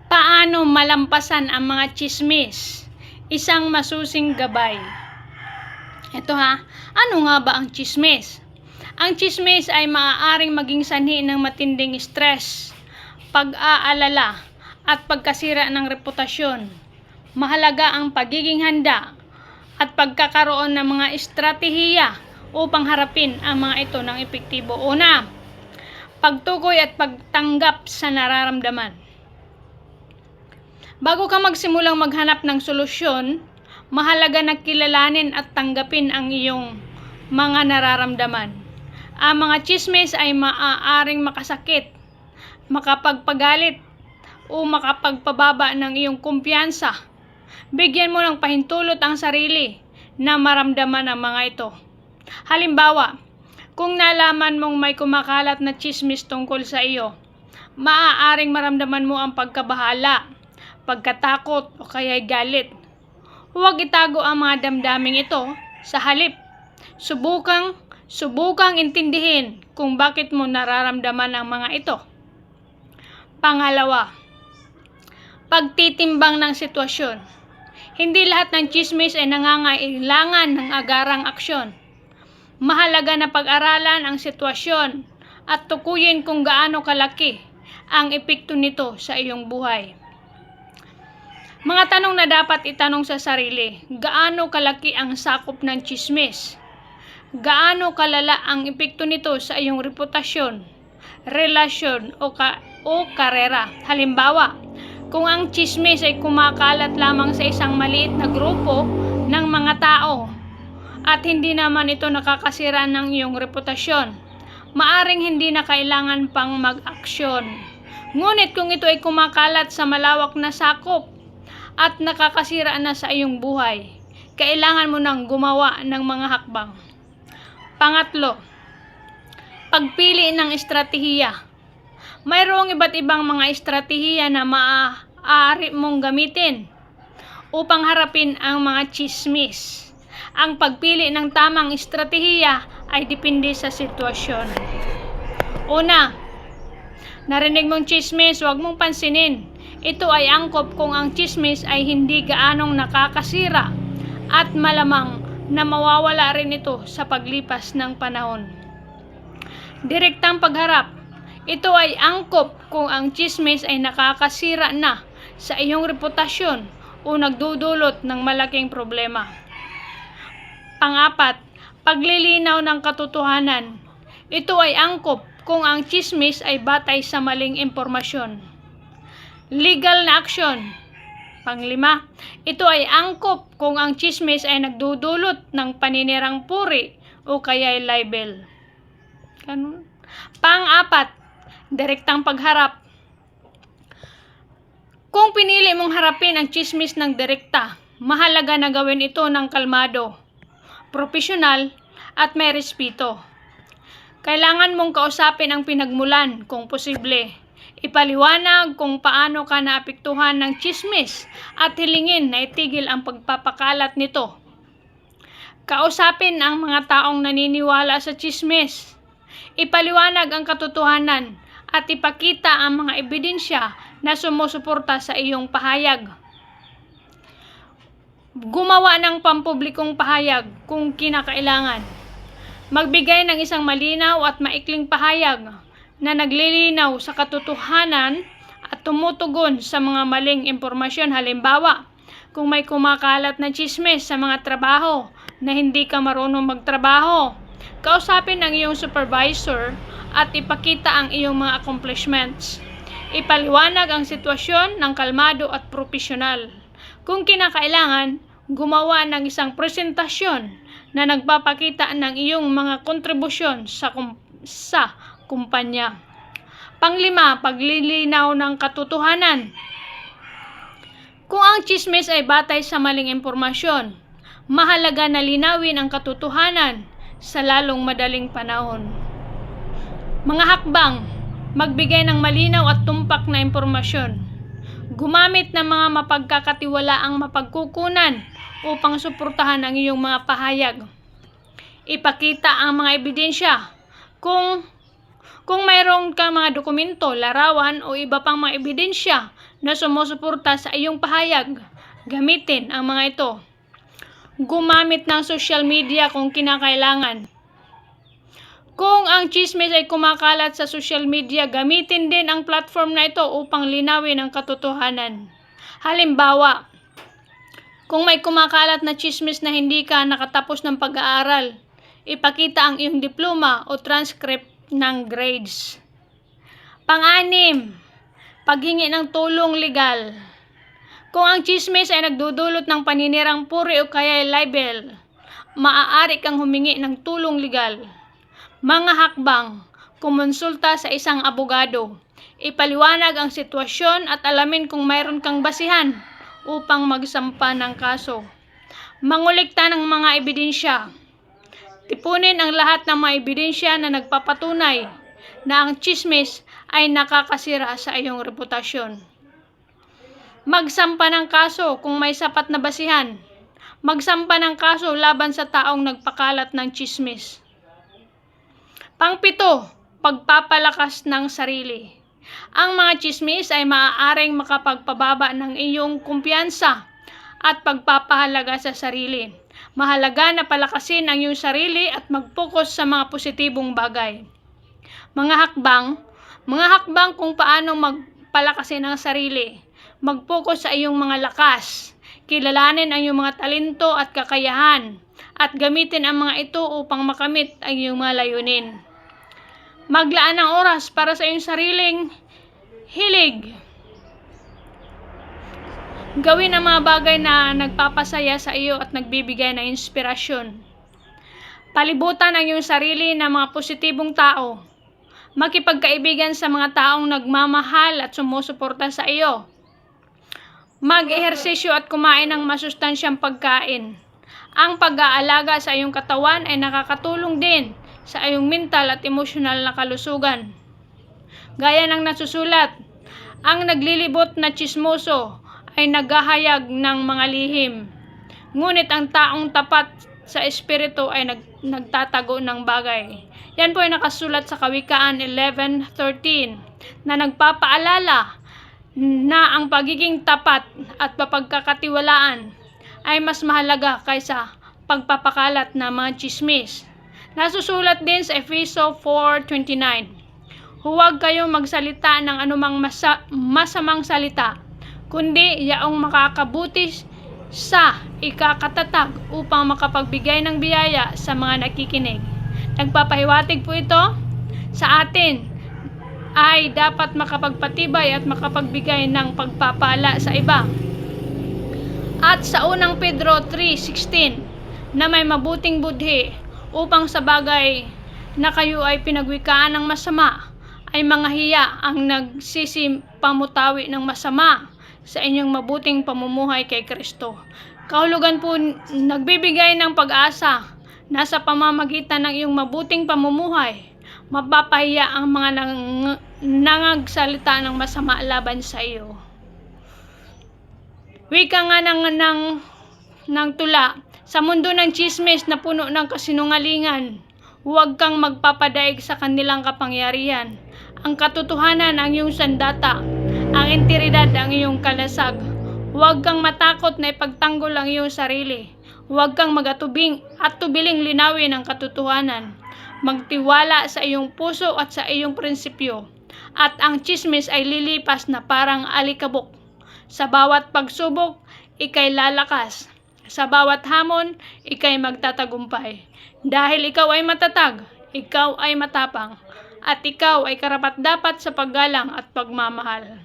Paano malampasan ang mga tsismis? Isang masusing gabay. Ito ano nga ba ang tsismis? Ang tsismis ay maaaring maging sanhi ng matinding stress, pag-aalala, at pagkasira ng reputasyon. Mahalaga ang pagiging handa at pagkakaroon ng mga estratehiya upang harapin ang mga ito ng epektibo. Una, pagtukoy at pagtanggap sa nararamdaman. Bago ka magsimulang maghanap ng solusyon, mahalaga na kilalanin at tanggapin ang iyong mga nararamdaman. Ang mga tsismis ay maaaring makasakit, makapagpagalit, o makapagpababa ng iyong kumpiyansa. Bigyan mo ng pahintulot ang sarili na maramdaman ang mga ito. Halimbawa, kung nalaman mong may kumakalat na tsismis tungkol sa iyo, maaaring maramdaman mo ang pagkabahala, pagkatakot o kaya'y galit. Huwag itago ang mga damdaming ito. Sa halip, subukang intindihin kung bakit mo nararamdaman ang mga ito. Pangalawa, pagtitimbang ng sitwasyon. Hindi lahat ng tsismis ay nangangailangan ng agarang aksyon. Mahalaga na pag-aralan ang sitwasyon at tukuyin kung gaano kalaki ang epekto nito sa iyong buhay. Mga tanong na dapat itanong sa sarili: gaano kalaki ang sakop ng tsismis? Gaano kalala ang epekto nito sa iyong reputasyon, relasyon o karera? Halimbawa, kung ang tsismis ay kumakalat lamang sa isang maliit na grupo ng mga tao at hindi naman ito nakakasira ng iyong reputasyon, maaring hindi na kailangan pang mag-aksyon. Ngunit kung ito ay kumakalat sa malawak na sakop at nakakasira na sa iyong buhay, kailangan mo nang gumawa ng mga hakbang. Pangatlo, pagpili ng estratehiya. Mayroong iba't ibang mga estratehiya na maaari mong gamitin upang harapin ang mga tsismis. Ang pagpili ng tamang estratehiya ay depende sa sitwasyon. Una, narinig mong tsismis, huwag mong pansinin. Ito ay angkop kung ang tsismis ay hindi gaanong nakakasira at malamang na mawawala rin ito sa paglipas ng panahon. Direktang pagharap. Ito ay angkop kung ang tsismis ay nakakasira na sa iyong reputasyon o nagdudulot ng malaking problema. Pangapat, paglilinaw ng katotohanan. Ito ay angkop kung ang tsismis ay batay sa maling impormasyon. Legal na aksyon. Panglima, ito ay angkop kung ang tsismis ay nagdudulot ng paninirang puri o kaya'y libel. Ganun. Pang-apat, direktang pagharap. Kung pinili mong harapin ang tsismis ng direkta, mahalaga na gawin ito ng kalmado, propesyonal at may respeto. Kailangan mong kausapin ang pinagmulan kung posible. Ipaliwanag kung paano ka naapektuhan ng tsismis at hilingin na itigil ang pagpapakalat nito. Kausapin ang mga taong naniniwala sa tsismis. Ipaliwanag ang katotohanan at ipakita ang mga ebidensya na sumusuporta sa iyong pahayag. Gumawa ng pampublikong pahayag kung kinakailangan. Magbigay ng isang malinaw at maikling pahayag na naglilinaw sa katotohanan at tumutugon sa mga maling impormasyon. Halimbawa, kung may kumakalat na tsismis sa mga trabaho na hindi ka marunong magtrabaho, kausapin ang iyong supervisor at ipakita ang iyong mga accomplishments. Ipaliwanag ang sitwasyon ng kalmado at propesyonal. Kung kinakailangan, gumawa ng isang presentasyon na nagpapakita ng iyong mga kontribusyon sa kumpanya. Panglima, paglilinaw ng katotohanan. Kung ang tsismis ay batay sa maling impormasyon, mahalaga na linawin ang katotohanan sa lalong madaling panahon. Mga hakbang, magbigay ng malinaw at tumpak na impormasyon. Gumamit ng mga mapagkakatiwalaang mapagkukunan upang suportahan ang iyong mga pahayag. Ipakita ang mga ebidensya kung Kung mayroon kang mga dokumento, larawan o iba pang mga ebidensya na sumusuporta sa iyong pahayag, gamitin ang mga ito. Gumamit ng social media kung kinakailangan. Kung ang chismis ay kumakalat sa social media, gamitin din ang platform na ito upang linawin ang katotohanan. Halimbawa, kung may kumakalat na chismis na hindi ka nakatapos ng pag-aaral, ipakita ang iyong diploma o transcript ng grades. Pang-anim, paghingi ng tulong legal. Kung ang chismis ay nagdudulot ng paninirang puri o kaya libel, maaari kang humingi ng tulong legal. Mga hakbang, kumonsulta sa isang abogado, ipaliwanag ang sitwasyon at alamin kung mayroon kang basihan upang magsampa ng kaso. Mangulikta ng mga ebidensya. Tipunin ang lahat ng mga ebidensya na nagpapatunay na ang chismis ay nakakasira sa iyong reputasyon. Magsampa ng kaso kung may sapat na basihan. Magsampa ng kaso laban sa taong nagpakalat ng chismis. Pang-7, pagpapalakas ng sarili. Ang mga chismis ay maaaring makapagpababa ng iyong kumpiyansa at pagpapahalaga sa sarili. Mahalaga na palakasin ang iyong sarili at mag-focus sa mga positibong bagay. Mga hakbang kung paano magpalakasin ang sarili. Mag-focus sa iyong mga lakas. Kilalanin ang iyong mga talento at kakayahan at gamitin ang mga ito upang makamit ang iyong mga layunin. Maglaan ng oras para sa iyong sariling hilig. Gawin ang mga bagay na nagpapasaya sa iyo at nagbibigay ng inspirasyon. Palibutan ang iyong sarili ng mga positibong tao. Makipagkaibigan sa mga taong nagmamahal at sumusuporta sa iyo. Mag-ehersisyo at kumain ng masustansyang pagkain. Ang pag-aalaga sa iyong katawan ay nakakatulong din sa iyong mental at emosyonal na kalusugan. Gaya ng nasusulat, ang naglilibot na tsismoso ay naghahayag ng mga lihim. Ngunit ang taong tapat sa espiritu ay nagtatago ng bagay. Yan po ay nakasulat sa Kawikaan 11:13 na nagpapaalala na ang pagiging tapat at mapagkakatiwalaan ay mas mahalaga kaysa pagpapakalat ng mga tsismis. Nasusulat din sa Efeso 4:29. Huwag kayong magsalita ng anumang masamang salita, kundi yaong makakabuti sa ikakatatag upang makapagbigay ng biyaya sa mga nakikinig. Nagpapahiwatig po ito sa atin ay dapat makapagpatibay at makapagbigay ng pagpapala sa iba. At sa unang Pedro 3:16 na may mabuting budhi upang sa bagay na kayo ay pinagwikaan ng masama ay mga hiya ang nagsisipamutawi ng masama sa inyong mabuting pamumuhay kay Kristo. Kahulugan po nagbibigay ng pag-asa na sa pamamagitan ng iyong mabuting pamumuhay, mapapahiya ang mga nangagsalita ng masama laban sa iyo. Wika nga ng tula, sa mundo ng tsismis na puno ng kasinungalingan, huwag kang magpapadaig sa kanilang kapangyarihan. Ang katotohanan ang iyong sandata, ang integridad ang iyong kalasag. Huwag kang matakot na ipagtanggol ang iyong sarili. Huwag kang magatubing at tubiling linawin ang katotohanan. Magtiwala sa iyong puso at sa iyong prinsipyo. At ang tsismis ay lilipas na parang alikabok. Sa bawat pagsubok, ikay lalakas. Sa bawat hamon, ikay magtatagumpay. Dahil ikaw ay matatag, ikaw ay matapang, at ikaw ay karapat-dapat sa paggalang at pagmamahal.